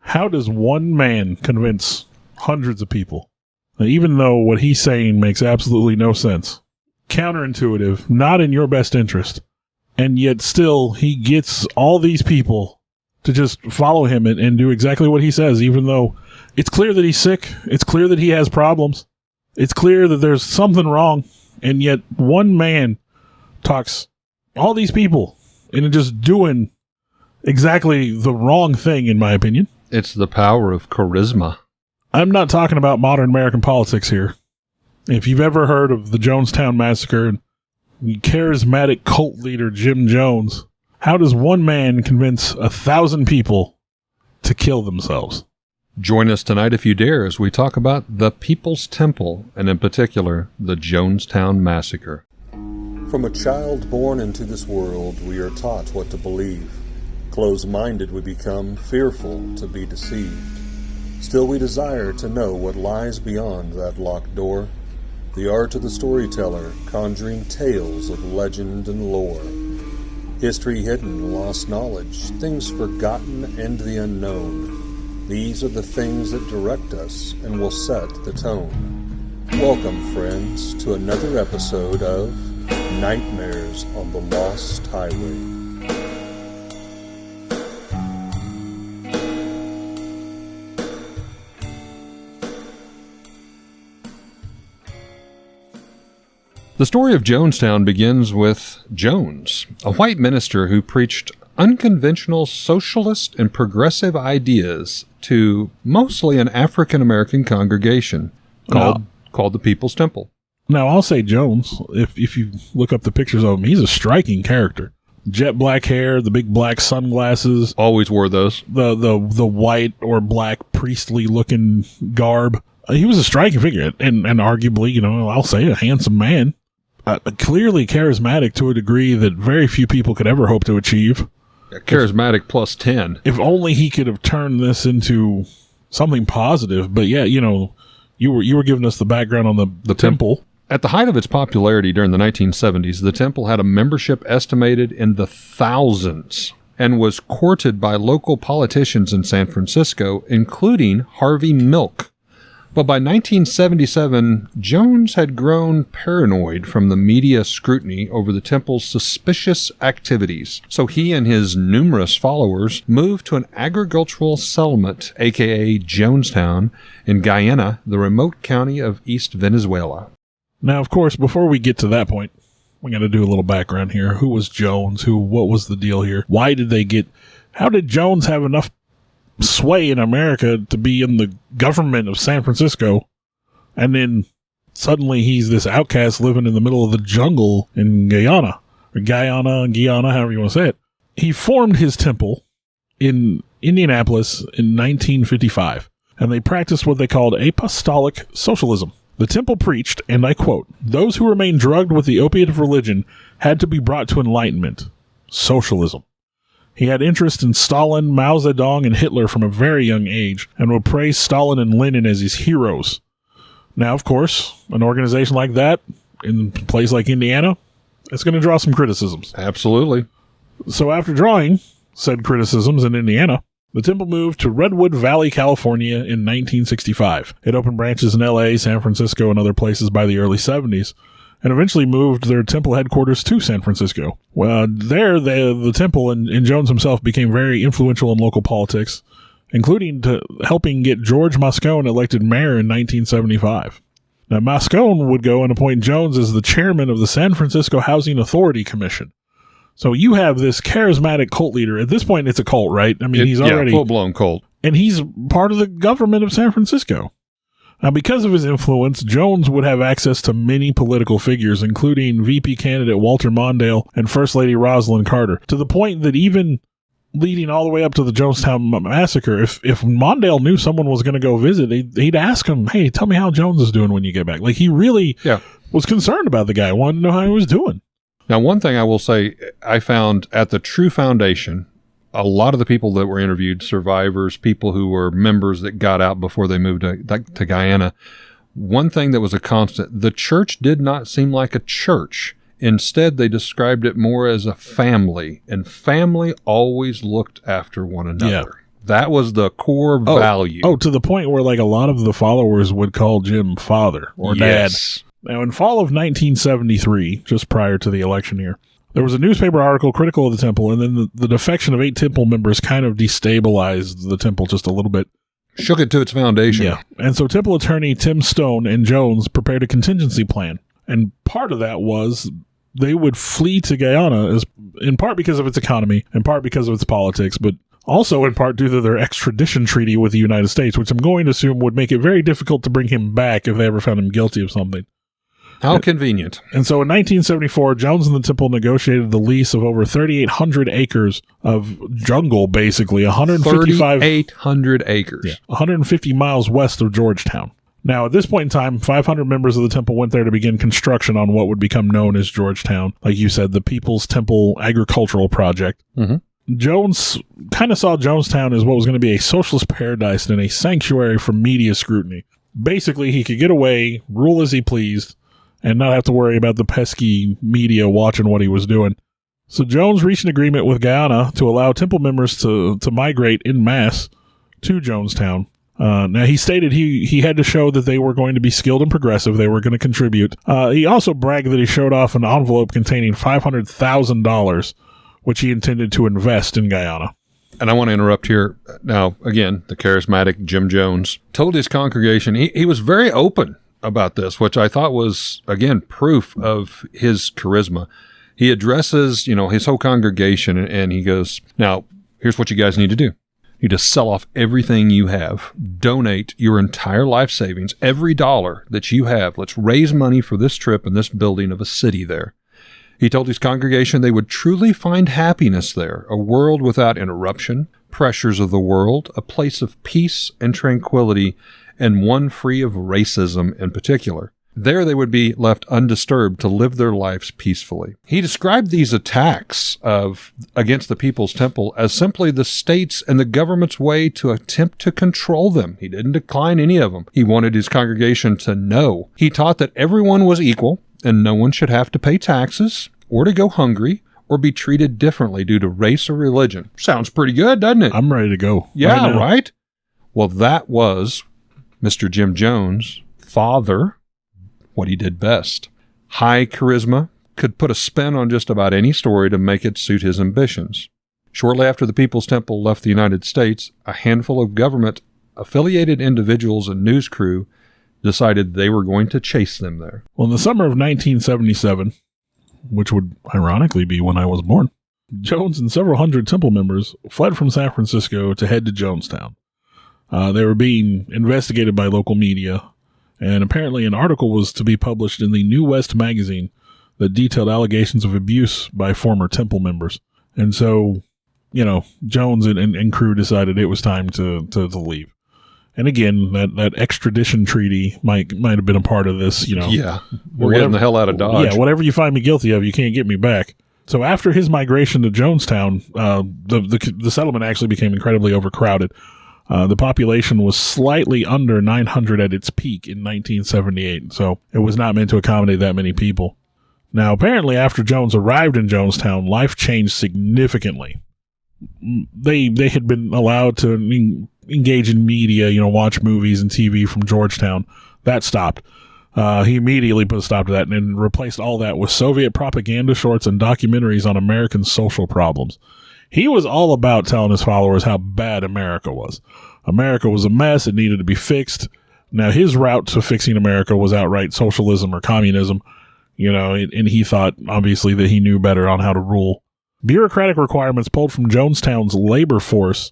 How does one man convince hundreds of people? Even though what he's saying makes absolutely no sense. Counterintuitive, not in your best interest. And yet still, he gets all these people to just follow him and do exactly what he says, even though it's clear that he's sick. It's clear that he has problems. It's clear that there's something wrong. And yet one man talks all these people into just doing exactly the wrong thing, in my opinion. It's the power of charisma. I'm not talking about modern American politics here. If you've ever heard of the Jonestown Massacre and the charismatic cult leader Jim Jones, how does one man convince 1,000 people to kill themselves? Join us tonight if you dare as we talk about the People's Temple, and in particular, the Jonestown Massacre. From a child born into this world, we are taught what to believe. Closed-minded we become, fearful to be deceived. Still we desire to know what lies beyond that locked door. The art of the storyteller, conjuring tales of legend and lore. History hidden, lost knowledge, things forgotten and the unknown. These are the things that direct us and will set the tone. Welcome, friends, to another episode of Nightmares on the Lost Highway. The story of Jonestown begins with Jones, a white minister who preached unconventional socialist and progressive ideas to mostly an African-American congregation called the People's Temple. Now, I'll say Jones, if you look up the pictures of him, he's a striking character. Jet black hair, the big black sunglasses. Always wore those. The white or black priestly-looking garb. He was a striking figure, and arguably, I'll say a handsome man. Clearly charismatic to a degree that very few people could ever hope to achieve. Charismatic plus 10. If only he could have turned this into something positive. But yeah, you were giving us the background on the temple. At the height of its popularity during the 1970s, the temple had a membership estimated in the thousands and was courted by local politicians in San Francisco, including Harvey Milk. But by 1977, Jones had grown paranoid from the media scrutiny over the temple's suspicious activities. So he and his numerous followers moved to an agricultural settlement, aka Jonestown, in Guyana, the remote county of East Venezuela. Now, of course, before we get to that point, we got to do a little background here. Who was Jones? What was the deal here? How did Jones have enough sway in America to be in the government of San Francisco, and then suddenly he's this outcast living in the middle of the jungle in Guyana, however you want to say it. He formed his temple in Indianapolis in 1955, and they practiced what they called apostolic socialism. The temple preached, and I quote, "Those who remain drugged with the opiate of religion had to be brought to enlightenment. Socialism." He had interest in Stalin, Mao Zedong, and Hitler from a very young age, and would praise Stalin and Lenin as his heroes. Now, of course, an organization like that, in a place like Indiana, it's going to draw some criticisms. Absolutely. So after drawing said criticisms in Indiana, the temple moved to Redwood Valley, California in 1965. It opened branches in L.A., San Francisco, and other places by the early 70s. And eventually moved their temple headquarters to San Francisco. Well, there, the temple and Jones himself became very influential in local politics, including to helping get George Moscone elected mayor in 1975. Now, Moscone would go and appoint Jones as the chairman of the San Francisco Housing Authority Commission. So you have this charismatic cult leader. At this point, it's a cult, right? I mean, he's already full-blown cult. And he's part of the government of San Francisco. Now, because of his influence, Jones would have access to many political figures, including VP candidate Walter Mondale and First Lady Rosalind Carter, to the point that even leading all the way up to the Jonestown Massacre, if Mondale knew someone was going to go visit, he'd ask him, "Hey, tell me how Jones is doing when you get back." Like, he really was concerned about the guy, wanted to know how he was doing. Now, one thing I will say, I found at the True Foundation, a lot of the people that were interviewed, survivors, people who were members that got out before they moved to Guyana, one thing that was a constant, the church did not seem like a church. Instead, they described it more as a family, and family always looked after one another. That was the core value. Oh, to the point where like a lot of the followers would call Jim father or Yes. dad. Now, in fall of 1973, just prior to the election year, there was a newspaper article critical of the temple, and then the defection of 8 temple members kind of destabilized the temple just a little bit. Shook it to its foundation. Yeah. And so temple attorney Tim Stone and Jones prepared a contingency plan. And part of that was they would flee to Guyana, in part because of its economy, in part because of its politics, but also in part due to their extradition treaty with the United States, which I'm going to assume would make it very difficult to bring him back if they ever found him guilty of something. How convenient. And so in 1974, Jones and the temple negotiated the lease of over 3,800 acres of jungle, basically, 3,800 acres. Yeah, 150 miles west of Georgetown. Now, at this point in time, 500 members of the temple went there to begin construction on what would become known as Georgetown. Like you said, the People's Temple Agricultural Project. Mm-hmm. Jones kind of saw Jonestown as what was going to be a socialist paradise and a sanctuary from media scrutiny. Basically, he could get away, rule as he pleased, and not have to worry about the pesky media watching what he was doing. So Jones reached an agreement with Guyana to allow temple members to migrate en masse to Jonestown. Now, he stated he had to show that they were going to be skilled and progressive. They were going to contribute. He also bragged that he showed off an envelope containing $500,000, which he intended to invest in Guyana. And I want to interrupt here. Now, again, the charismatic Jim Jones told his congregation he was very open about this, which I thought was, again, proof of his charisma. He addresses, his whole congregation, and he goes, now, here's what you guys need to do. You need to sell off everything you have. Donate your entire life savings, every dollar that you have. Let's raise money for this trip and this building of a city there. He told his congregation they would truly find happiness there, a world without interruption, pressures of the world, a place of peace and tranquility, and one free of racism in particular. There they would be left undisturbed to live their lives peacefully. He described these attacks against the People's Temple as simply the state's and the government's way to attempt to control them. He didn't decline any of them. He wanted his congregation to know. He taught that everyone was equal and no one should have to pay taxes or to go hungry or be treated differently due to race or religion. Sounds pretty good, doesn't it? I'm ready to go. Yeah, right? Well, that was Mr. Jim Jones' father, what he did best. High charisma, could put a spin on just about any story to make it suit his ambitions. Shortly after the People's Temple left the United States, a handful of government-affiliated individuals and news crew decided they were going to chase them there. Well, in the summer of 1977, which would ironically be when I was born, Jones and several hundred temple members fled from San Francisco to head to Jonestown. They were being investigated by local media, and apparently an article was to be published in the New West magazine that detailed allegations of abuse by former temple members. And so, Jones and crew decided it was time to leave. And again, that extradition treaty might have been a part of this, Yeah, we're getting the hell out of Dodge. Yeah, whatever you find me guilty of, you can't get me back. So after his migration to Jonestown, the settlement actually became incredibly overcrowded. The population was slightly under 900 at its peak in 1978, so it was not meant to accommodate that many people. Now, apparently, after Jones arrived in Jonestown, life changed significantly. They had been allowed to engage in media, watch movies and TV from Georgetown. That stopped. He immediately put a stop to that and replaced all that with Soviet propaganda shorts and documentaries on American social problems. He was all about telling his followers how bad America was. America was a mess. It needed to be fixed. Now, his route to fixing America was outright socialism or communism, and he thought, obviously, that he knew better on how to rule. Bureaucratic requirements pulled from Jonestown's labor force,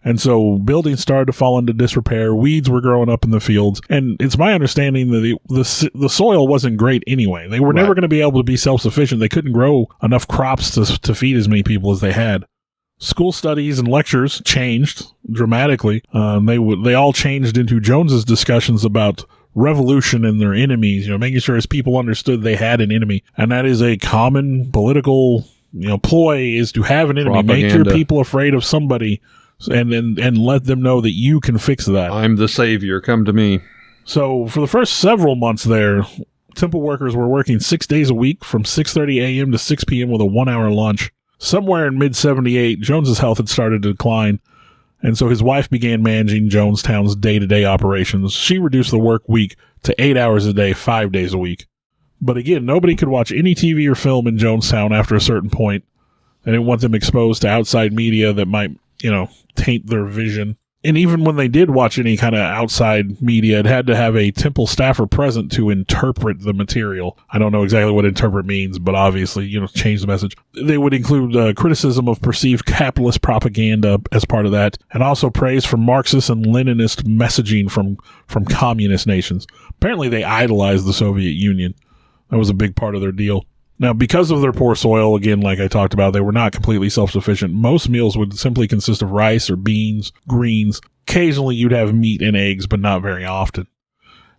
and so buildings started to fall into disrepair. Weeds were growing up in the fields, and it's my understanding that the soil wasn't great anyway. They were never going to be able to be self-sufficient. They couldn't grow enough crops to feed as many people as they had. School studies and lectures changed dramatically. They all changed into Jones's discussions about revolution and their enemies, making sure his people understood they had an enemy. And that is a common political, ploy, is to have an enemy. Propaganda. Make your people afraid of somebody and let them know that you can fix that. I'm the savior. Come to me. So for the first several months there, temple workers were working 6 days a week from 6:30 a.m. to 6 p.m. with a 1-hour lunch. Somewhere in mid-78, Jones's health had started to decline, And so his wife began managing Jonestown's day-to-day operations. She reduced the work week to 8 hours a day, 5 days a week. But again, nobody could watch any TV or film in Jonestown after a certain point. They didn't want them exposed to outside media that might, taint their vision. And even when they did watch any kind of outside media, it had to have a temple staffer present to interpret the material. I don't know exactly what interpret means, but obviously, change the message. They would include criticism of perceived capitalist propaganda as part of that, and also praise for Marxist and Leninist messaging from communist nations. Apparently, they idolized the Soviet Union. That was a big part of their deal. Now, because of their poor soil, again, like I talked about, they were not completely self-sufficient. Most meals would simply consist of rice or beans, greens. Occasionally, you'd have meat and eggs, but not very often.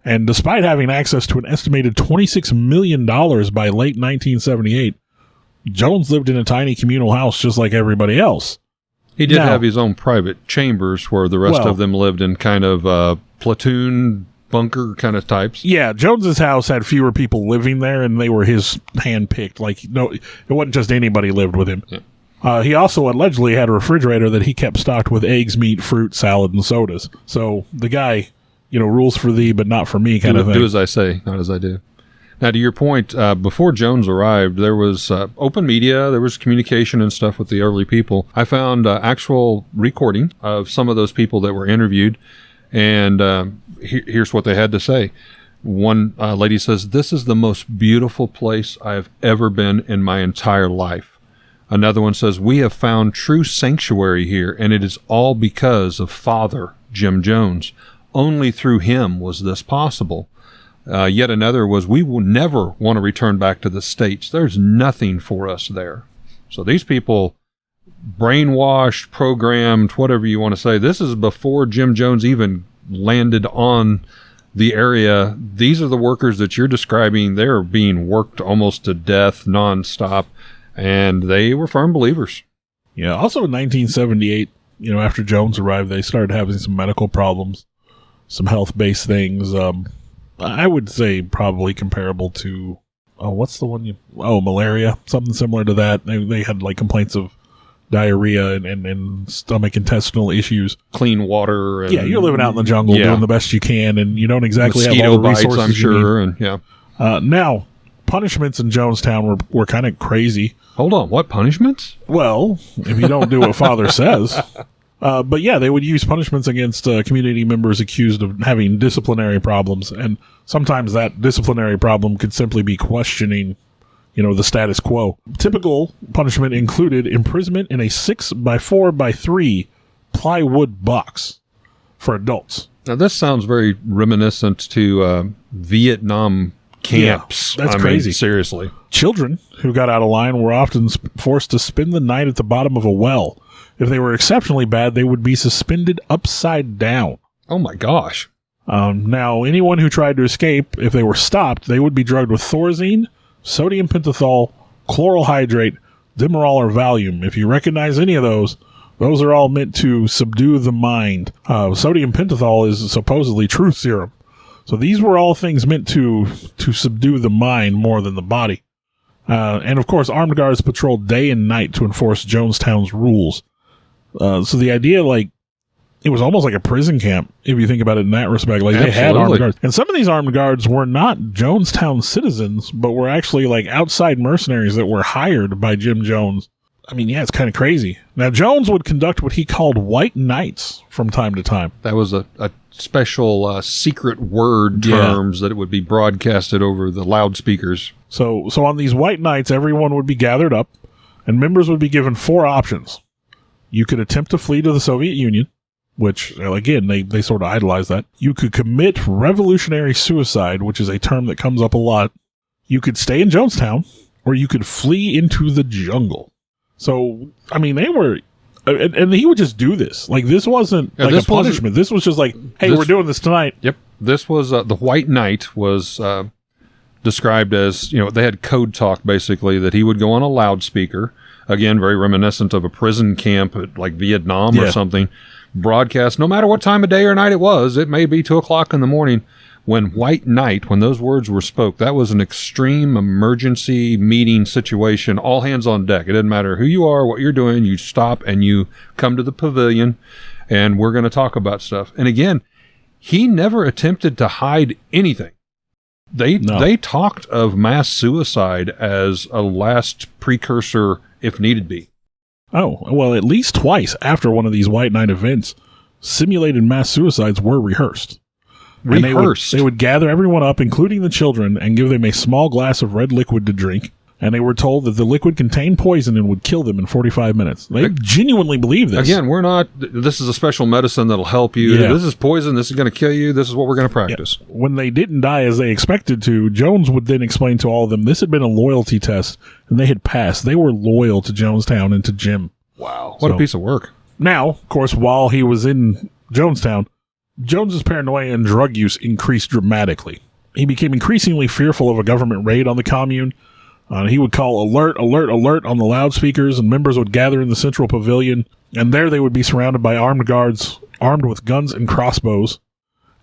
And despite having access to an estimated $26 million by late 1978, Jones lived in a tiny communal house just like everybody else. He did have his own private chambers where the rest of them lived in kind of platoon bunker kind of types. Yeah, Jones's house had fewer people living there, and they were his hand-picked. It wasn't just anybody lived with him. Yeah. He also allegedly had a refrigerator that he kept stocked with eggs, meat, fruit, salad, and sodas. So the guy, rules for thee, but not for me kind of thing. Do as I say, not as I do. Now, to your point, before Jones arrived, there was open media, there was communication and stuff with the early people. I found actual recording of some of those people that were interviewed, and here's what they had to say. One lady says, "This is the most beautiful place I have ever been in my entire life." Another one says, "We have found true sanctuary here, and it is all because of Father Jim Jones. Only through him was this possible." Yet another was, "We will never want to return back to the States. There's nothing for us there." So these people, brainwashed, programmed, whatever you want to say. This is before Jim Jones even landed on the area. These are the workers that you're describing. They're being worked almost to death nonstop, and they were firm believers. Yeah. Also in 1978, after Jones arrived, they started having some medical problems, some health-based things. I would say probably comparable to, what's the one malaria, something similar to that. They had complaints of diarrhea and stomach intestinal issues. Clean water. And, you're living out in the jungle doing the best you can, and you don't exactly have all the resources bites, I'm sure. And now, punishments in Jonestown were kind of crazy. Hold on, what punishments? Well, if you don't do what Father says. But they would use punishments against community members accused of having disciplinary problems, and sometimes that disciplinary problem could simply be questioning the status quo. Typical punishment included imprisonment in a 6x4x3 plywood box for adults. Now, this sounds very reminiscent to Vietnam camps. Yeah, that's crazy. Seriously. Children who got out of line were often forced to spend the night at the bottom of a well. If they were exceptionally bad, they would be suspended upside down. Oh, my gosh. Now, anyone who tried to escape, if they were stopped, they would be drugged with Thorazine, sodium pentothal, chloral hydrate, Demerol, or Valium. If you recognize any of those are all meant to subdue the mind. Sodium pentothal is supposedly truth serum. So these were all things meant to subdue the mind more than the body. And of course, armed guards patrolled day and night to enforce Jonestown's rules. So the idea, it was almost like a prison camp, if you think about it in that respect. They had armed guards. And some of these armed guards were not Jonestown citizens, but were actually outside mercenaries that were hired by Jim Jones. I mean, it's kind of crazy. Now, Jones would conduct what he called white nights from time to time. That was a special secret word terms that it would be broadcasted over the loudspeakers. So on these white nights, everyone would be gathered up, and members would be given 4 options. You could attempt to flee to the Soviet Union, which, again, they sort of idolize that. You could commit revolutionary suicide, which is a term that comes up a lot. You could stay in Jonestown, or you could flee into the jungle. So, I mean, they were... And he would just do this. This wasn't a punishment. This was just hey, we're doing this tonight. Yep. This was... the White Knight was described as, they had code talk, basically, that he would go on a loudspeaker. Again, very reminiscent of a prison camp at Vietnam or something. Broadcast, no matter what time of day or night it was, it may be 2:00 in the morning. When White Knight, when those words were spoke, that was an extreme emergency meeting situation, all hands on deck. It didn't matter who you are, what you're doing, you stop and you come to the pavilion, and we're going to talk about stuff. And again, he never attempted to hide anything. They talked of mass suicide as a last precursor if needed be. Oh, well, at least twice after one of these White Night events, simulated mass suicides were rehearsed. And they would gather everyone up, including the children, and give them a small glass of red liquid to drink. And they were told that the liquid contained poison and would kill them in 45 minutes. They genuinely believe this. Again, this is a special medicine that'll help you. Yeah. This is poison. This is going to kill you. This is what we're going to practice. Yeah. When they didn't die as they expected to, Jones would then explain to all of them this had been a loyalty test, and they had passed. They were loyal to Jonestown and to Jim. Wow. What a piece of work. Now, of course, while he was in Jonestown, Jones's paranoia and drug use increased dramatically. He became increasingly fearful of a government raid on the commune. He would call alert, alert, alert on the loudspeakers, and members would gather in the central pavilion, and there they would be surrounded by armed guards, armed with guns and crossbows.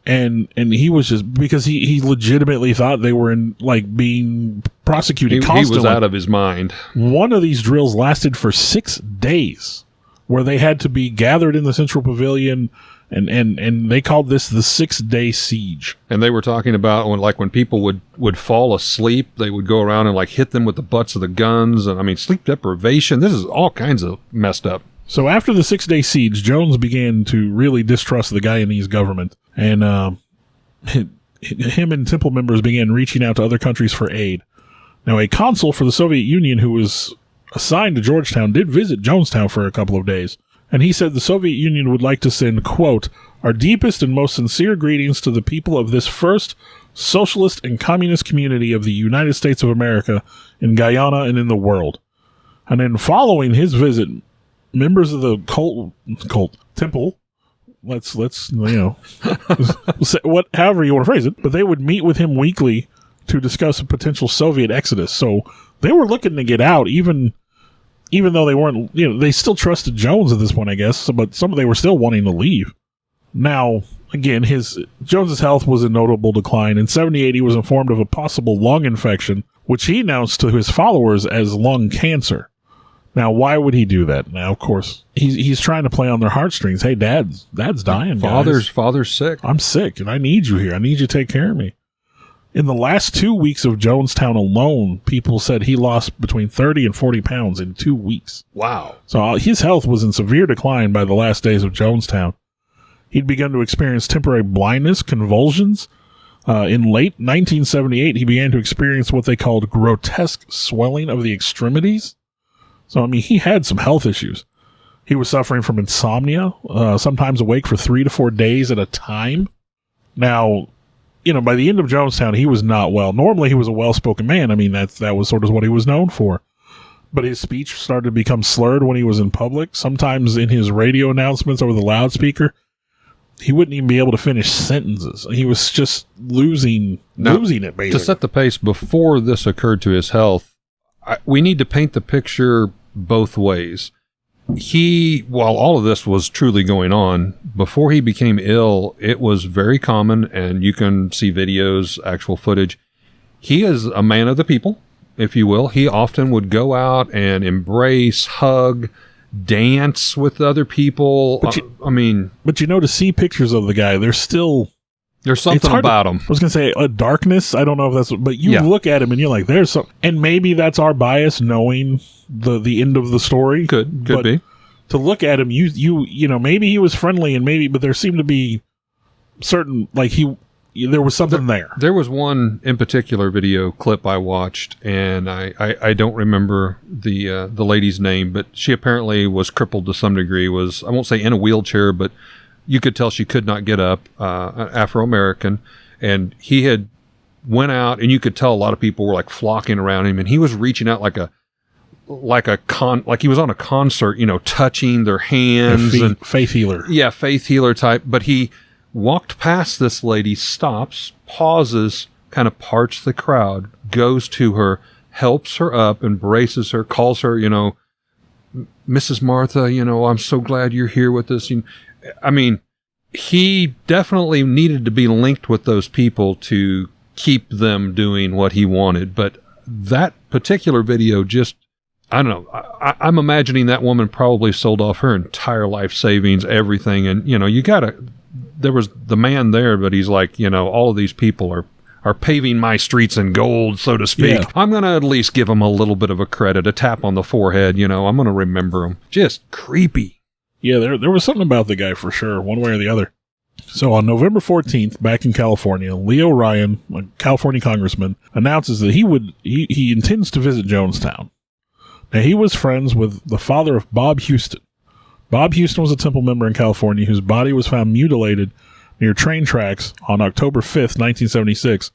And he was just, because he legitimately thought they were being prosecuted constantly. He was out of his mind. One of these drills lasted for 6 days, where they had to be gathered in the central pavilion, and they called this the 6-day siege. And they were talking about when people would fall asleep, they would go around and hit them with the butts of the guns. And sleep deprivation. This is all kinds of messed up. So after the 6-day siege, Jones began to really distrust the Guyanese government. And him and Temple members began reaching out to other countries for aid. Now, a consul for the Soviet Union who was assigned to Georgetown did visit Jonestown for a couple of days. And he said the Soviet Union would like to send, quote, our deepest and most sincere greetings to the people of this first socialist and communist community of the United States of America in Guyana and in the world. And then following his visit, members of the cult temple, let's however you want to phrase it, but they would meet with him weekly to discuss a potential Soviet exodus. So they were looking to get out, even though they weren't, they still trusted Jones at this point, I guess, but they were still wanting to leave. Now, again, Jones's health was in notable decline. In 78, he was informed of a possible lung infection, which he announced to his followers as lung cancer. Now, why would he do that? Now, of course, he's trying to play on their heartstrings. Hey, Dad's dying, guys. Father's sick. I'm sick, and I need you here. I need you to take care of me. In the last 2 weeks of Jonestown alone, people said he lost between 30 and 40 pounds in 2 weeks. Wow. So his health was in severe decline by the last days of Jonestown. He'd begun to experience temporary blindness, convulsions. In late 1978, he began to experience what they called grotesque swelling of the extremities. So, he had some health issues. He was suffering from insomnia, sometimes awake for 3 to 4 days at a time. Now, by the end of Jonestown, he was not well. Normally, he was a well-spoken man. That was sort of what he was known for. But his speech started to become slurred when he was in public. Sometimes in his radio announcements over the loudspeaker, he wouldn't even be able to finish sentences. He was just losing it, basically. To set the pace, before this occurred to his health, we need to paint the picture both ways. While all of this was truly going on, before he became ill, it was very common, and you can see videos, actual footage. He is a man of the people, if you will. He often would go out and embrace, hug, dance with other people. But to see pictures of the guy, there's something about him. I was going to say a darkness. I don't know if that's, but you look at him and you're like, there's some, and maybe that's our bias knowing the end of the story. Could be. To look at him, maybe he was friendly but there seemed to be certain, there was something there. There was one in particular video clip I watched, and I don't remember the lady's name, but she apparently was crippled to some degree, I won't say in a wheelchair, but you could tell she could not get up, an Afro-American, and he had went out, and you could tell a lot of people were flocking around him, and he was reaching out like he was on a concert, touching their hands. And faith healer. Yeah, faith healer type. But he walked past this lady, stops, pauses, kind of parts the crowd, goes to her, helps her up, embraces her, calls her, Mrs. Martha, I'm so glad you're here with us. He definitely needed to be linked with those people to keep them doing what he wanted. But that particular video just I don't know. I'm imagining that woman probably sold off her entire life savings, everything. And, there was the man there, but he's like, all of these people are paving my streets in gold, so to speak. Yeah. I'm going to at least give them a little bit of a credit, a tap on the forehead. I'm going to remember them. Just creepy. Yeah, there was something about the guy for sure, one way or the other. So on November 14th, back in California, Leo Ryan, a California congressman, announces that he intends to visit Jonestown. Now, he was friends with the father of Bob Houston. Bob Houston was a Temple member in California whose body was found mutilated near train tracks on October 5th, 1976,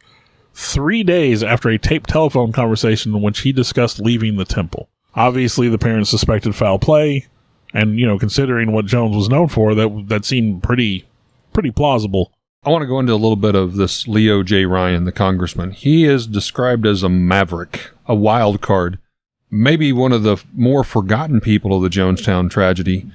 3 days after a taped telephone conversation in which he discussed leaving the temple. Obviously, the parents suspected foul play, and, considering what Jones was known for, that seemed pretty plausible. I want to go into a little bit of this Leo J. Ryan, the congressman. He is described as a maverick, a wild card, maybe one of the more forgotten people of the Jonestown tragedy.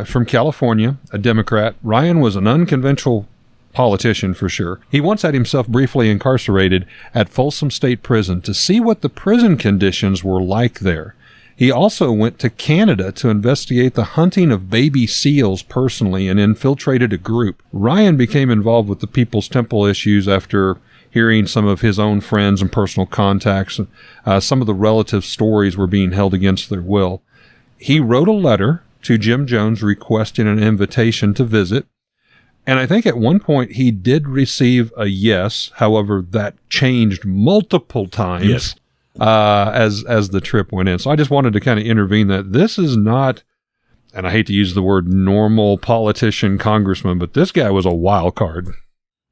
From California, a Democrat, Ryan was an unconventional politician for sure. He once had himself briefly incarcerated at Folsom State Prison to see what the prison conditions were like there. He also went to Canada to investigate the hunting of baby seals personally and infiltrated a group. Ryan became involved with the People's Temple issues after hearing some of his own friends and personal contacts. Some of the relative stories were being held against their will. He wrote a letter to Jim Jones requesting an invitation to visit. And I think at one point he did receive a yes. However, that changed multiple times. Yes. As the trip went in. So I just wanted to kind of intervene that this is not, and I hate to use the word normal politician congressman, but this guy was a wild card.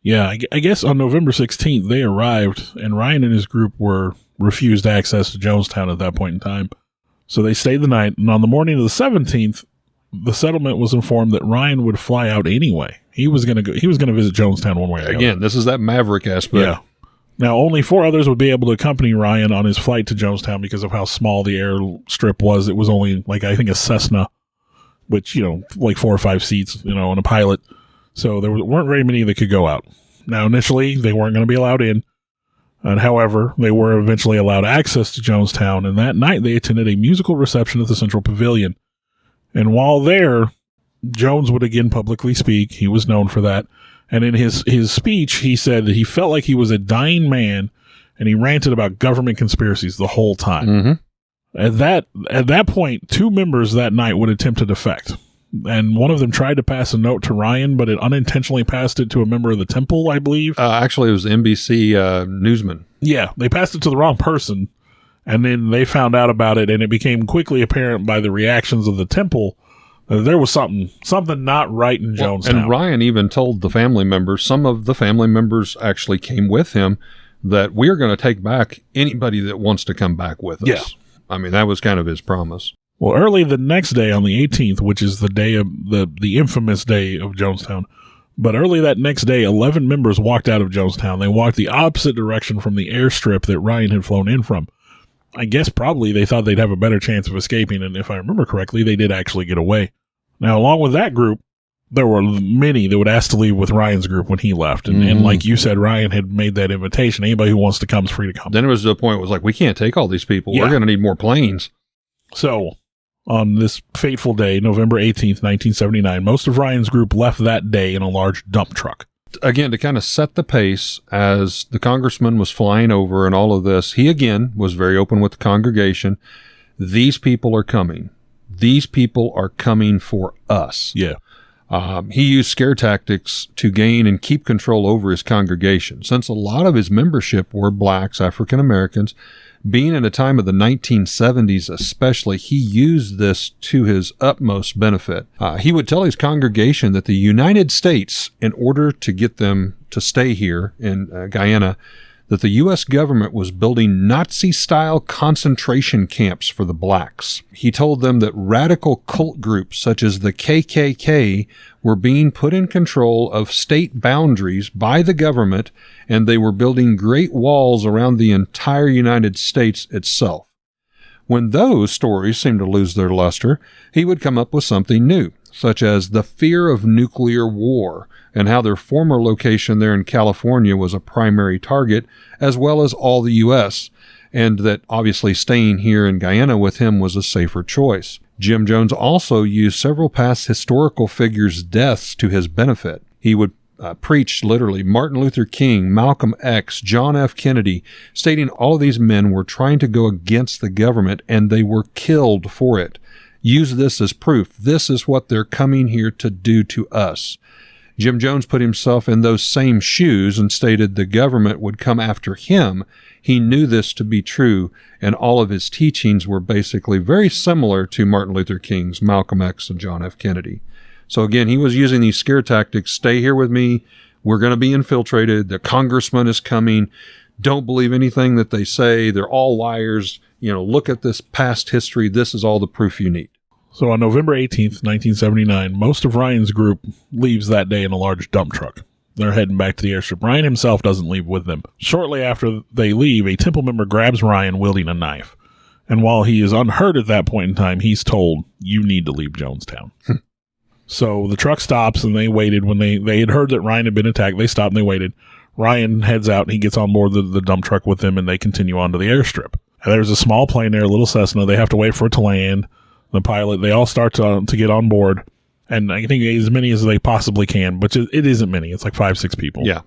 Yeah, I guess on November 16th, they arrived, and Ryan and his group were refused access to Jonestown at that point in time. So they stayed the night, and on the morning of the 17th, the settlement was informed that Ryan would fly out anyway. He was going to visit Jonestown one way or the other. Again, this is that maverick aspect. Yeah. Now, only 4 others would be able to accompany Ryan on his flight to Jonestown because of how small the airstrip was. It was only, I think a Cessna, which, 4 or 5 seats, and a pilot. So there weren't very many that could go out. Now, initially, they weren't going to be allowed in. And however, they were eventually allowed access to Jonestown. And that night, they attended a musical reception at the Central Pavilion. And while there, Jones would again publicly speak. He was known for that. And in his speech, he said that he felt like he was a dying man, and he ranted about government conspiracies the whole time. Mm-hmm. At that point, 2 members that night would attempt to defect. And one of them tried to pass a note to Ryan, but it unintentionally passed it to a member of the temple, I believe. Actually, it was NBC newsman. Yeah, they passed it to the wrong person, and then they found out about it, and it became quickly apparent by the reactions of the temple there was something not right in Jonestown. And Ryan even told the family members, some of the family members actually came with him, that we are going to take back anybody that wants to come back with us. Yeah. I mean, that was kind of his promise. Well, early the next day on the 18th, which is the day of the infamous day of Jonestown, but early that next day, 11 members walked out of Jonestown. They walked the opposite direction from the airstrip that Ryan had flown in from. I guess probably they thought they'd have a better chance of escaping, and if I remember correctly, they did actually get away. Now, along with that group, there were many that would ask to leave with Ryan's group when he left. And like you said, Ryan had made that invitation. Anybody who wants to come is free to come. Then it was to the point it was like, we can't take all these people. Yeah. We're going to need more planes. So, on this fateful day, November 18th, 1979, most of Ryan's group left that day in a large dump truck. Again, to kind of set the pace, as the congressman was flying over and all of this, he again was very open with the congregation. These people are coming. These people are coming for us. Yeah. He used scare tactics to gain and keep control over his congregation. Since a lot of his membership were blacks, African Americans, being in a time of the 1970s especially, he used this to his utmost benefit. He would tell his congregation that the United States, in order to get them to stay here in Guyana, that the U.S. government was building Nazi-style concentration camps for the blacks. He told them that radical cult groups such as the KKK were being put in control of state boundaries by the government, and they were building great walls around the entire United States itself. When those stories seemed to lose their luster, he would come up with something new, such as the fear of nuclear war, and how their former location there in California was a primary target, as well as all the U.S. and that obviously staying here in Guyana with him was a safer choice. Jim Jones also used several past historical figures' deaths to his benefit. He would preach literally Martin Luther King, Malcolm X, John F. Kennedy, stating all of these men were trying to go against the government and they were killed for it. Use this as proof. This is what they're coming here to do to us. Jim Jones put himself in those same shoes and stated the government would come after him. He knew this to be true, and all of his teachings were basically very similar to Martin Luther King's, Malcolm X, and John F. Kennedy. So again, he was using these scare tactics. Stay here with me. We're going to be infiltrated. The congressman is coming. Don't believe anything that they say. They're all liars. Look at this past history. This is all the proof you need. So on November 18th, 1979, most of Ryan's group leaves that day in a large dump truck. They're heading back to the airstrip. Ryan himself doesn't leave with them. Shortly after they leave, a temple member grabs Ryan wielding a knife. And while he is unhurt at that point in time, he's told, you need to leave Jonestown. So the truck stops, and they waited. When they had heard that Ryan had been attacked, they stopped and they waited. Ryan heads out, and he gets on board the dump truck with them, and they continue on to the airstrip. And there's a small plane there, a little Cessna. They have to wait for it to land. The pilot, they all start to get on board, and I think as many as they possibly can, but it isn't many. It's like 5-6 people. Yeah.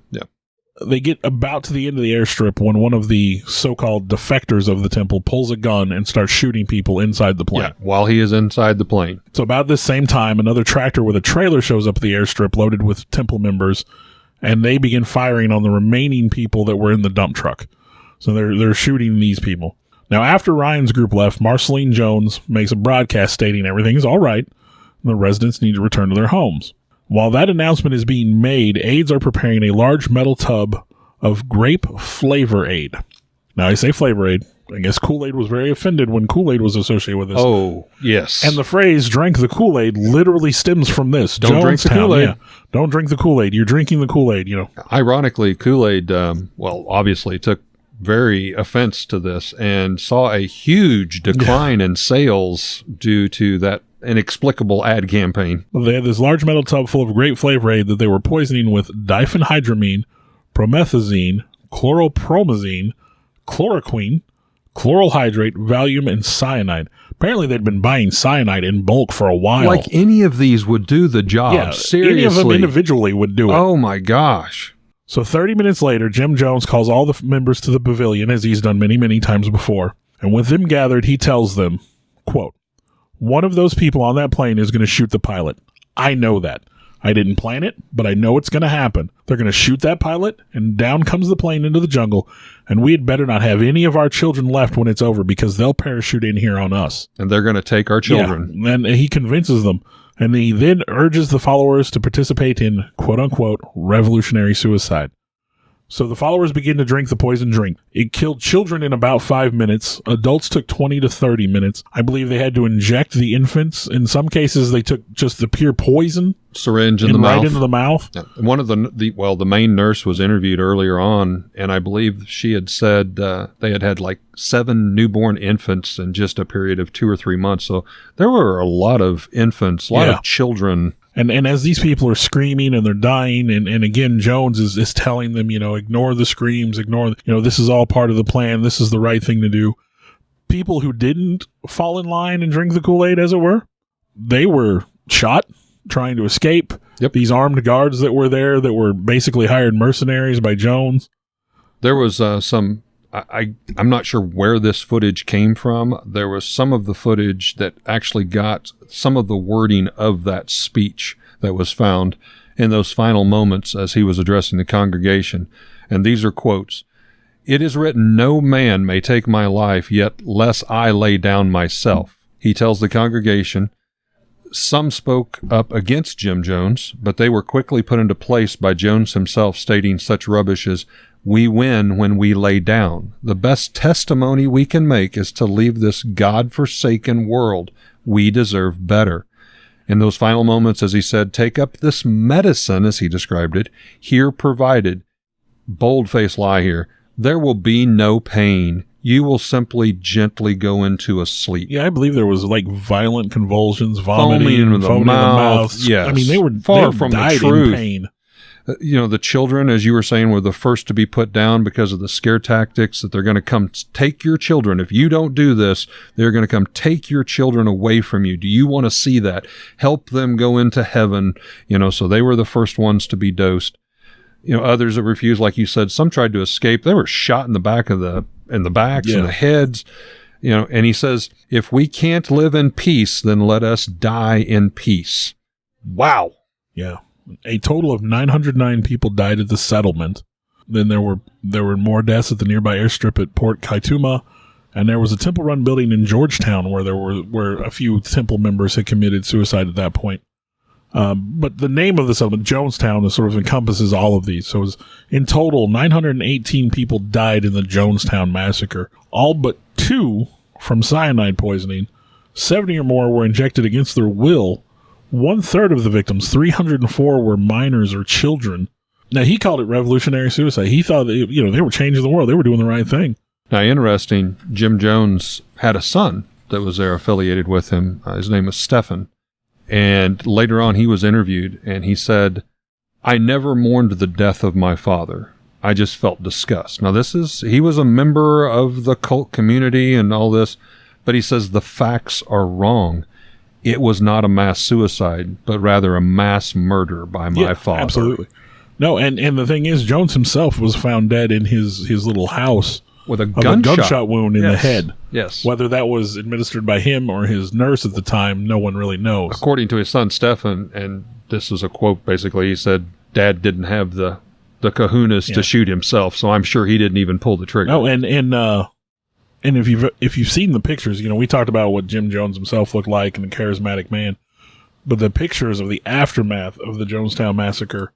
They get about to the end of the airstrip when one of the so-called defectors of the temple pulls a gun and starts shooting people inside the plane. Yeah, while he is inside the plane. So about this same time, another tractor with a trailer shows up at the airstrip loaded with temple members, and they begin firing on the remaining people that were in the dump truck. So they're shooting these people. Now, after Ryan's group left, Marceline Jones makes a broadcast stating everything is all right, and the residents need to return to their homes. While that announcement is being made, aides are preparing a large metal tub of grape flavor aid. Now, I say flavor aid. I guess Kool-Aid was very offended when Kool-Aid was associated with this. Oh, yes. And the phrase, drank the Kool-Aid, literally stems from this. Don't drink the Kool-Aid. Yeah. Don't drink the Kool-Aid. You're drinking the Kool-Aid, Ironically, Kool-Aid, obviously took very offense to this and saw a huge decline in sales due to that inexplicable ad campaign. They had this large metal tub full of grape flavor aid that they were poisoning with diphenhydramine, promethazine, chloropromazine, chloroquine, chloral hydrate, Valium, and cyanide. Apparently, they'd been buying cyanide in bulk for a while. Like any of these would do the job. Yeah, seriously. Any of them individually would do it. Oh, my gosh. So 30 minutes later, Jim Jones calls all the members to the pavilion, as he's done many, many times before. And with them gathered, he tells them, quote, one of those people on that plane is going to shoot the pilot. I know that. I didn't plan it, but I know it's going to happen. They're going to shoot that pilot, and down comes the plane into the jungle, and we had better not have any of our children left when it's over, because they'll parachute in here on us. And they're going to take our children. Yeah, and he convinces them. And he then urges the followers to participate in, quote-unquote, revolutionary suicide. So the followers begin to drink the poison drink. It killed children in about 5 minutes. Adults took 20 to 30 minutes. I believe they had to inject the infants. In some cases, they took just the pure poison. Syringe in the mouth. Right into the mouth. Yeah. One of the main nurse was interviewed earlier on, and I believe she had said they had like 7 newborn infants in just a period of 2 or 3 months. So there were a lot of infants, a lot of children. And as these people are screaming and they're dying, and again, Jones is telling them, ignore the screams, this is all part of the plan. This is the right thing to do. People who didn't fall in line and drink the Kool-Aid, as it were, they were shot trying to escape. Yep. These armed guards that were there that were basically hired mercenaries by Jones. There was some... I'm not sure where this footage came from. There was some of the footage that actually got some of the wording of that speech that was found in those final moments as he was addressing the congregation. And these are quotes. "It is written, no man may take my life, yet less I lay down myself." He tells the congregation. Some spoke up against Jim Jones, but they were quickly put into place by Jones himself, stating such rubbish as, "We win when we lay down. The best testimony we can make is to leave this God-forsaken world. We deserve better." In those final moments, as he said, "Take up this medicine," as he described it, "here provided." Bold-faced lie here. "There will be no pain. You will simply gently go into a sleep." Yeah, I believe there was like violent convulsions, vomiting in the mouth. Yes. I mean, they were far from the truth. In pain. The children, as you were saying, were the first to be put down because of the scare tactics, that they're going to come take your children. If you don't do this, they're going to come take your children away from you. Do you want to see that? Help them go into heaven. So they were the first ones to be dosed. Others that refused, like you said, some tried to escape. They were shot in the backs and the heads. And he says, if we can't live in peace, then let us die in peace. Wow. Yeah. A total of 909 people died at the settlement. Then there were more deaths at the nearby airstrip at Port Kaituma, and there was a Temple Run building in Georgetown where a few Temple members had committed suicide at that point. But the name of the settlement, Jonestown, sort of encompasses all of these. So it was, in total, 918 people died in the Jonestown Massacre, all but 2 from cyanide poisoning. 70 or more were injected against their will. 1/3 of the victims, 304, were minors or children. Now, he called it revolutionary suicide. He thought that, they were changing the world. They were doing the right thing. Now, interesting, Jim Jones had a son that was there affiliated with him. His name was Stephen. And later on, he was interviewed, and he said, I never mourned the death of my father. I just felt disgust. Now, he was a member of the cult community and all this, but he says the facts are wrong. It was not a mass suicide, but rather a mass murder by my father. Absolutely. No, and the thing is, Jones himself was found dead in his little house with a gunshot wound in the head. Yes. Whether that was administered by him or his nurse at the time, no one really knows. According to his son, Stephen, and this is a quote, basically, he said, Dad didn't have the kahunas to shoot himself, so I'm sure he didn't even pull the trigger. Oh, and if you've seen the pictures, we talked about what Jim Jones himself looked like and the charismatic man, but the pictures of the aftermath of the Jonestown Massacre,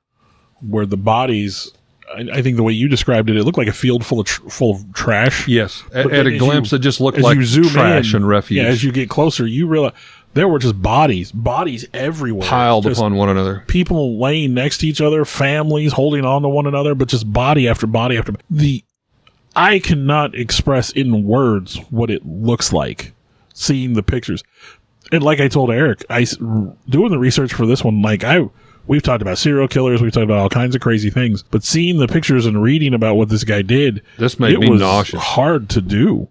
where the bodies, I think the way you described it, it looked like a field full of trash. Yes, at a glimpse, it just looked like trash and refuse. Yeah, as you get closer, you realize there were just bodies everywhere, piled upon one another. People laying next to each other, families holding on to one another, but just body after body after body. I cannot express in words what it looks like seeing the pictures. And like I told Eric, doing the research for this one, we've talked about serial killers, we've talked about all kinds of crazy things, but seeing the pictures and reading about what this guy did, this made me nauseous. Hard to do.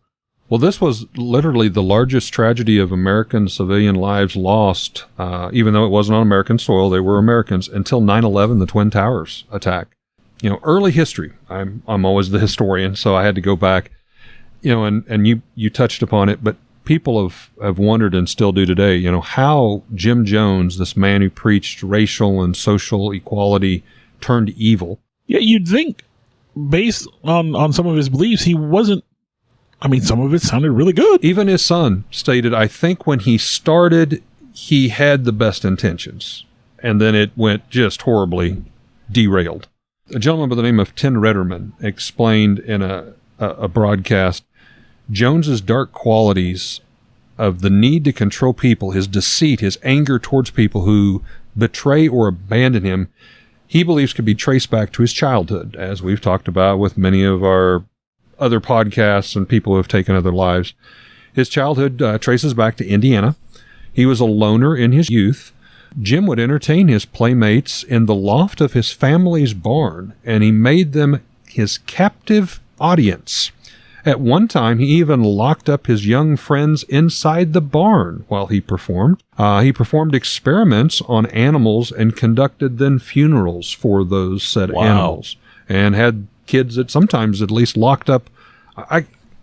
Well, this was literally the largest tragedy of American civilian lives lost, even though it wasn't on American soil. They were Americans until 9/11, the Twin Towers attack. Early history. I'm always the historian, so I had to go back. And you touched upon it, but people have wondered and still do today. How Jim Jones, this man who preached racial and social equality, turned evil. Yeah, you'd think, based on some of his beliefs, he wasn't. I mean, some of it sounded really good. Even his son stated, I think when he started, he had the best intentions, and then it went just horribly derailed. A gentleman by the name of Tim Retterman explained in a broadcast Jones's dark qualities of the need to control people, his deceit, his anger towards people who betray or abandon him, he believes could be traced back to his childhood, as we've talked about with many of our other podcasts and people who have taken other lives. His childhood traces back to Indiana. He was a loner in his youth. Jim would entertain his playmates in the loft of his family's barn, and he made them his captive audience. At one time, he even locked up his young friends inside the barn while he performed. He performed experiments on animals and conducted then funerals for those said animals, and had kids that sometimes at least locked up.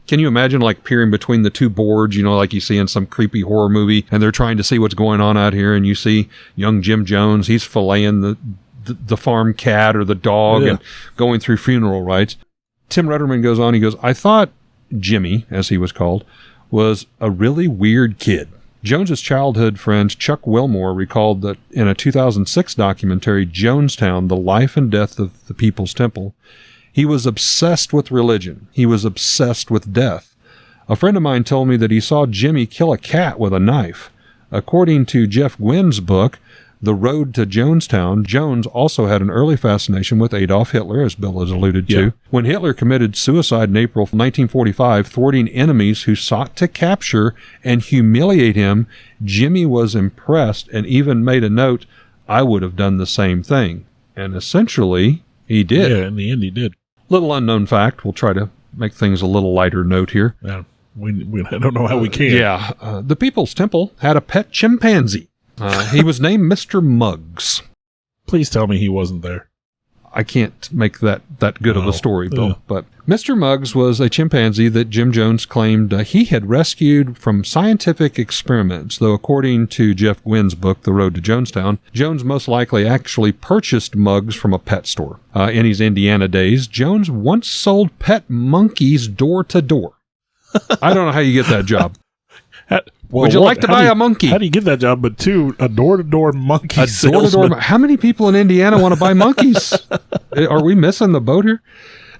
Can you imagine peering between the two boards, like you see in some creepy horror movie, and they're trying to see what's going on out here, and you see young Jim Jones, he's filleting the farm cat or the dog and going through funeral rites. Tim Retterman goes on, he goes, I thought Jimmy, as he was called, was a really weird kid. Jones's childhood friend Chuck Wilmore recalled that in a 2006 documentary, Jonestown, The Life and Death of the People's Temple, he was obsessed with religion. He was obsessed with death. A friend of mine told me that he saw Jimmy kill a cat with a knife. According to Jeff Gwynn's book, The Road to Jonestown, Jones also had an early fascination with Adolf Hitler, as Bill has alluded to. When Hitler committed suicide in April 1945, thwarting enemies who sought to capture and humiliate him, Jimmy was impressed and even made a note, I would have done the same thing. And essentially, he did. Yeah, in the end, he did. Little unknown fact. We'll try to make things a little lighter note here. Yeah, I don't know how we can. The People's Temple had a pet chimpanzee. He was named Mr. Muggs. Please tell me he wasn't there. I can't make that good of a story, Bill. But Mr. Muggs was a chimpanzee that Jim Jones claimed he had rescued from scientific experiments, though according to Jeff Gwynn's book, The Road to Jonestown, Jones most likely actually purchased Muggs from a pet store. In his Indiana days, Jones once sold pet monkeys door to door. I don't know how you get that job. Would you like to buy a monkey? How do you get that job? But two, a door-to-door monkey salesman. How many people in Indiana want to buy monkeys? Are we missing the boat here?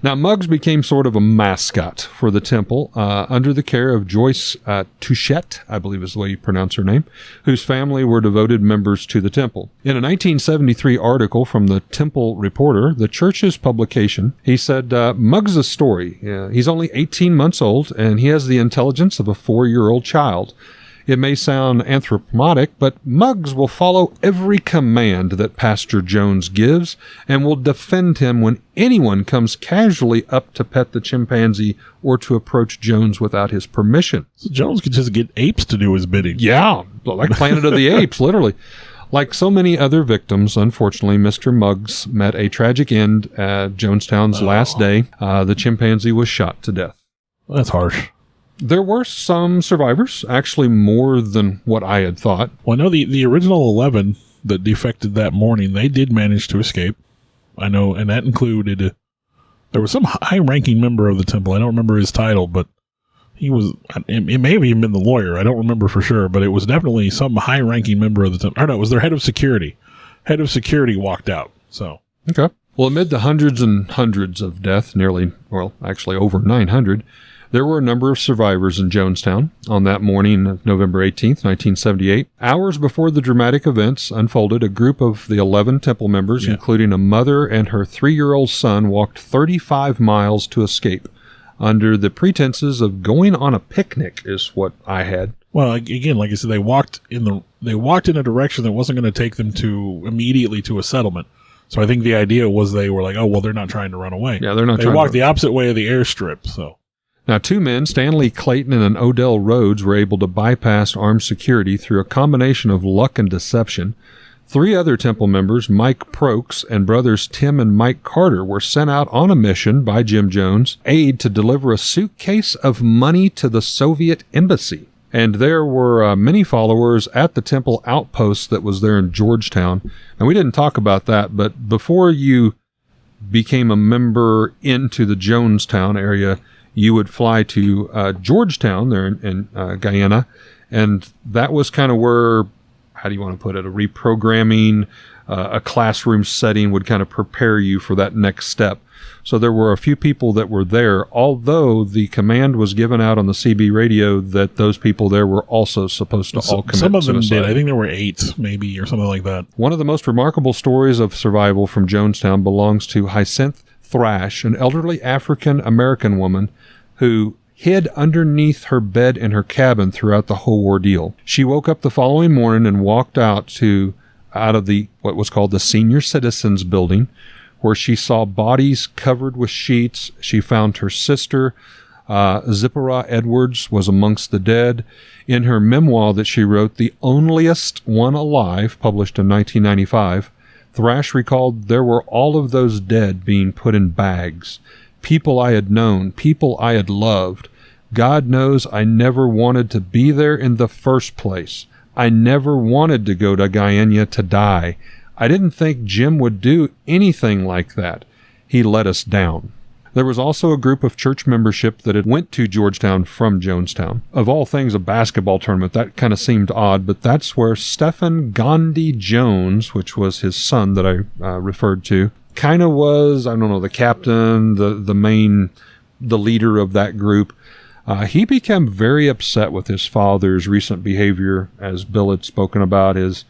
Now, Muggs became sort of a mascot for the temple under the care of Joyce Touchette, I believe is the way you pronounce her name, whose family were devoted members to the temple. In a 1973 article from the Temple Reporter, the church's publication, he said, Muggs' story, he's only 18 months old, and he has the intelligence of a 4-year-old child. It may sound anthropomorphic, but Muggs will follow every command that Pastor Jones gives and will defend him when anyone comes casually up to pet the chimpanzee or to approach Jones without his permission. So Jones could just get apes to do his bidding. Yeah, like Planet of the Apes, literally. Like so many other victims, unfortunately, Mr. Muggs met a tragic end at Jonestown's last day. The chimpanzee was shot to death. That's harsh. There were some survivors, actually more than what I had thought. Well, I know the original 11 that defected that morning, they did manage to escape. I know, and that included, there was some high-ranking member of the temple. I don't remember his title, but he was, it may have even been the lawyer. I don't remember for sure, but it was definitely some high-ranking member of the temple. Or no, it was their head of security. Head of security walked out, so. Okay. Well, amid the hundreds and hundreds of deaths, actually over 900, there were a number of survivors in Jonestown on that morning of November 18th, 1978. Hours before the dramatic events unfolded, a group of the 11 temple members, including a mother and her 3-year-old son, walked 35 miles to escape under the pretenses of going on a picnic, is what I had. Well, again, like I said, they walked in a direction that wasn't going to take them immediately to a settlement. So I think the idea was they were like, oh, well, they're not trying to run away. Yeah, they're not. They walked the opposite way of the airstrip, so. Now, 2 men, Stanley Clayton and Odell Rhodes, were able to bypass armed security through a combination of luck and deception. 3 other temple members, Mike Prokes and brothers Tim and Mike Carter, were sent out on a mission by Jim Jones' aide to deliver a suitcase of money to the Soviet embassy. And there were many followers at the temple outpost that was there in Georgetown. And we didn't talk about that, but before you became a member into the Jonestown area, you would fly to Georgetown there in Guyana, and that was kind of where, how do you want to put it, a reprogramming, a classroom setting would kind of prepare you for that next step. So there were a few people that were there, although the command was given out on the CB radio that those people there were also supposed to all commit suicide. Some of them did. I think there were 8, maybe, or something like that. One of the most remarkable stories of survival from Jonestown belongs to Hyacinth Thrash, an elderly African-American woman who hid underneath her bed in her cabin throughout the whole ordeal. She woke up the following morning and walked out of the what was called the Senior Citizens Building, where she saw bodies covered with sheets. She found her sister, Zipporah Edwards, was amongst the dead. In her memoir that she wrote, The Onlyest One Alive, published in 1995, Thrash recalled there were all of those dead being put in bags. People I had known, people I had loved. God knows I never wanted to be there in the first place. I never wanted to go to Guyana to die. I didn't think Jim would do anything like that. He let us down. There was also a group of church membership that had went to Georgetown from Jonestown. Of all things, a basketball tournament, that kind of seemed odd, but that's where Stephen Gandhi Jones, which was his son that I referred to, kind of was, I don't know, the captain, the leader of that group. He became very upset with his father's recent behavior, as Bill had spoken about. His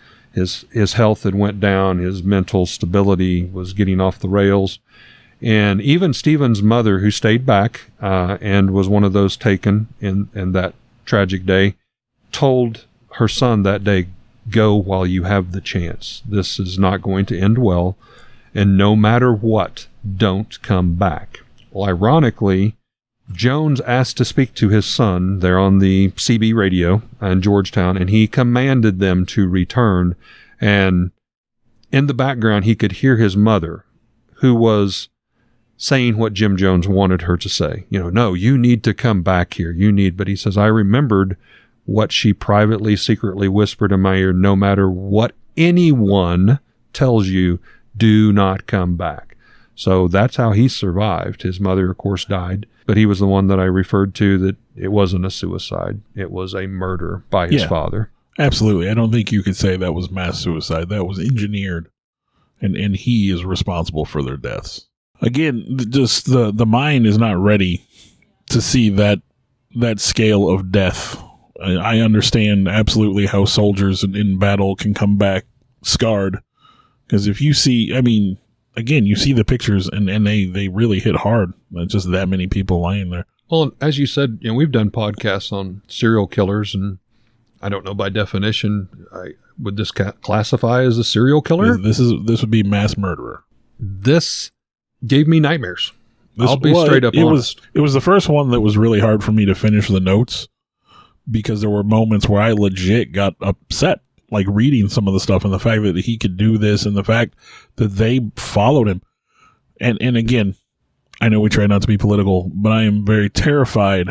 health had went down, his mental stability was getting off the rails. And even Stephen's mother, who stayed back and was one of those taken in that tragic day, told her son that day, go while you have the chance. This is not going to end well. and no matter what, don't come back. Well, ironically, Jones asked to speak to his son there on the CB radio in Georgetown, and he commanded them to return. And in the background, he could hear his mother, who was saying what Jim Jones wanted her to say. No, you need to come back here. But he says, I remembered what she privately, secretly whispered in my ear, no matter what anyone tells you, do not come back. So that's how he survived. His mother, of course, died, but he was the one that I referred to that it wasn't a suicide. It was a murder by his father. Absolutely. I don't think you could say that was mass suicide. That was engineered, and he is responsible for their deaths. Again, just the mind is not ready to see that scale of death. I understand absolutely how soldiers in battle can come back scarred. Because if you see, again, you see the pictures and they really hit hard. It's just that many people lying there. Well, as you said, we've done podcasts on serial killers, and I don't know by definition, would this classify as a serial killer? This would be mass murderer. This gave me nightmares. I'll be straight up honest. It was the first one that was really hard for me to finish the notes, because there were moments where I legit got upset, like reading some of the stuff, and the fact that he could do this, and the fact that they followed him. And again, I know we try not to be political, but I am very terrified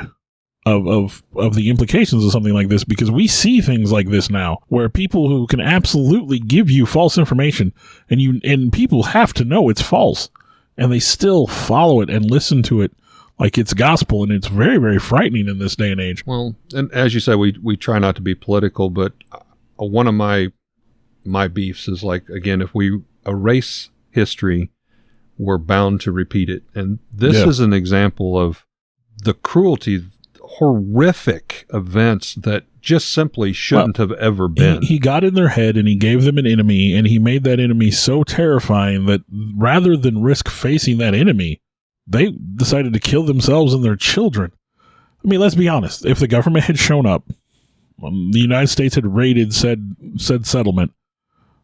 of the implications of something like this, because we see things like this now, where people who can absolutely give you false information, and people have to know it's false, and they still follow it and listen to it like it's gospel, and it's very, very frightening in this day and age. Well, and as you said, we try not to be political, but one of my beefs is, like, again, if we erase history, we're bound to repeat it. And this is an example of the cruelty, horrific events that just simply shouldn't have ever been. He got in their head, and he gave them an enemy, and he made that enemy so terrifying that rather than risk facing that enemy, they decided to kill themselves and their children. Let's be honest. If the government had shown up, the United States had raided said settlement,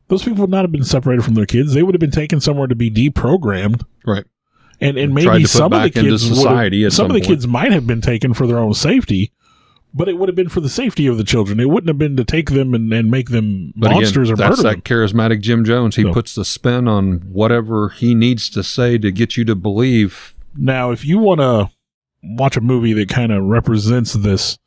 those people would not have been separated from their kids. They would have been taken somewhere to be deprogrammed. Right. And maybe some of the kids might have been taken for their own safety, but it would have been for the safety of the children. It wouldn't have been to take them and make them monsters or murder them. That's that charismatic Jim Jones. He puts the spin on whatever he needs to say to get you to believe. Now, if you want to watch a movie that kind of represents this,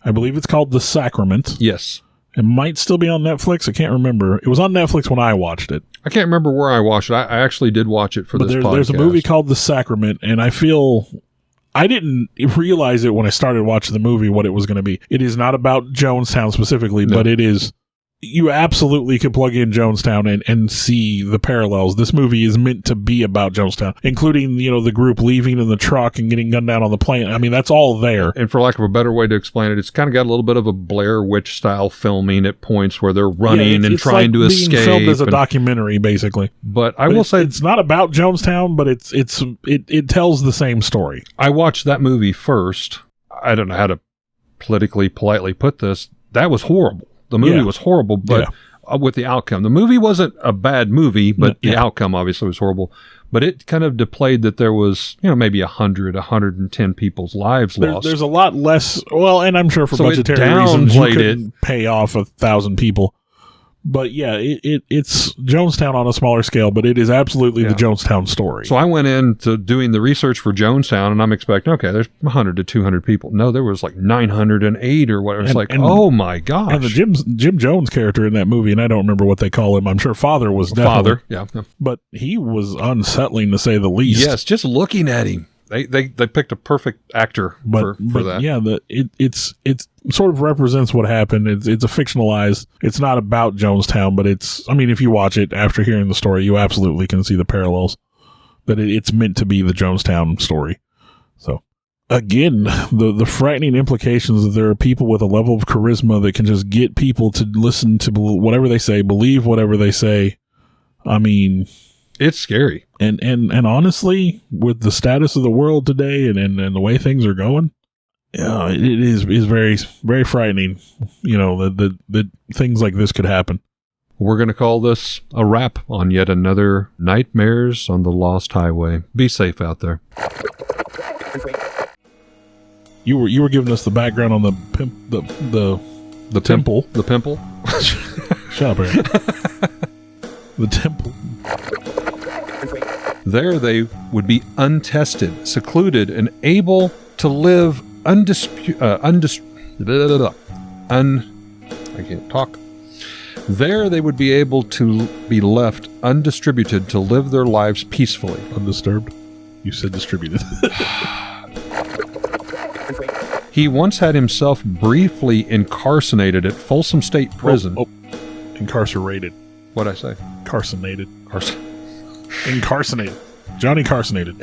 I believe it's called The Sacrament. Yes. It might still be on Netflix. I can't remember. It was on Netflix when I watched it. I can't remember where I watched it. I actually did watch it for this podcast. There's a movie called The Sacrament, and I feel I didn't realize it when I started watching the movie what it was going to be. It is not about Jonestown specifically, but it is. You absolutely could plug in Jonestown and see the parallels. This movie is meant to be about Jonestown, including, the group leaving in the truck and getting gunned down on the plane. That's all there. And for lack of a better way to explain it, it's kind of got a little bit of a Blair Witch style filming at points where they're running and trying to escape. It's filmed as a documentary, basically. But I will say it's not about Jonestown, but it tells the same story. I watched that movie first. I don't know how to politely put this. That was horrible. The movie was horrible, but with the outcome. The movie wasn't a bad movie, but the outcome obviously was horrible. But it kind of displayed that there was, maybe 110 people's lives lost. There's a lot less, and I'm sure for budgetary reasons you couldn't pay off 1,000 people. But it's Jonestown on a smaller scale, but it is absolutely the Jonestown story. So I went into doing the research for Jonestown, and I'm expecting, okay, there's 100 to 200 people. No, there was like 908 or whatever. It's oh my gosh. And the Jim Jones character in that movie, and I don't remember what they call him. I'm sure Father was definitely. Father, yeah. But he was unsettling to say the least. Yes, just looking at him. They picked a perfect actor for that. Yeah, it sort of represents what happened. It's a fictionalized. It's not about Jonestown, but if you watch it after hearing the story, you absolutely can see the parallels. But it's meant to be the Jonestown story. So again, the frightening implications that there are people with a level of charisma that can just get people to listen to whatever they say, believe whatever they say. It's scary. And honestly, with the status of the world today and the way things are going, it is very, very frightening, that things like this could happen. We're going to call this a wrap on yet another Nightmares on the Lost Highway. Be safe out there. You were giving us the background on the temple. The pimple? Shut up, Aaron. The temple. There they would be untested, secluded, and able to live I can't talk. There they would be able to be left undistributed to live their lives peacefully. Undisturbed? You said distributed. He once had himself briefly incarcerated at Folsom State Prison. Incarcerated. What'd I say? Carsonated. Incarcerated. Johnny Carsonated.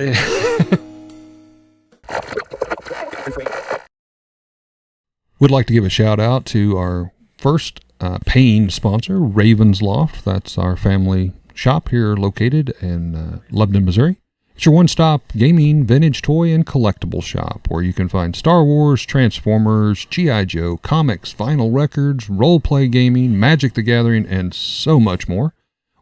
Would like to give a shout out to our first paying sponsor, Raven's Loft. That's our family shop here located in Lebanon, Missouri. It's your one-stop gaming, vintage toy, and collectible shop where you can find Star Wars, Transformers, G.I. Joe, comics, vinyl records, role-play gaming, Magic the Gathering, and so much more.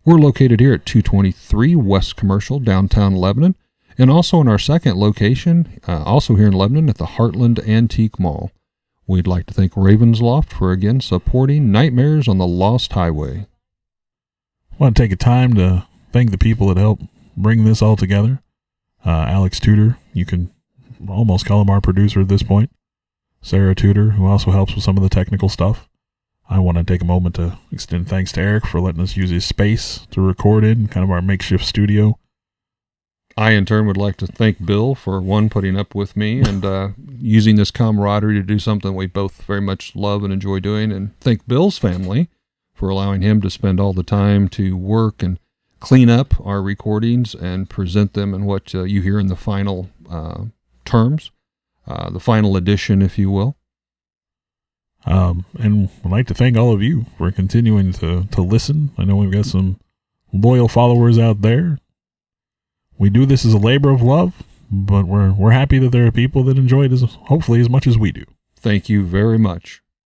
We're located here at 223 West Commercial, downtown Lebanon, and also in our second location, also here in Lebanon at the Heartland Antique Mall. We'd like to thank Raven's Loft for, again, supporting Nightmares on the Lost Highway. I want to take a time to thank the people that helped bring this all together. Alex Tudor, you can almost call him our producer at this point. Sarah Tudor, who also helps with some of the technical stuff. I want to take a moment to extend thanks to Eric for letting us use his space to record in, kind of our makeshift studio. I, in turn, would like to thank Bill for, one, putting up with me and using this camaraderie to do something we both very much love and enjoy doing, and thank Bill's family for allowing him to spend all the time to work and clean up our recordings and present them in what you hear in the final terms, the final edition, if you will. And I'd like to thank all of you for continuing to listen. I know we've got some loyal followers out there. We do this as a labor of love, but we're happy that there are people that enjoy it hopefully as much as we do. Thank you very much.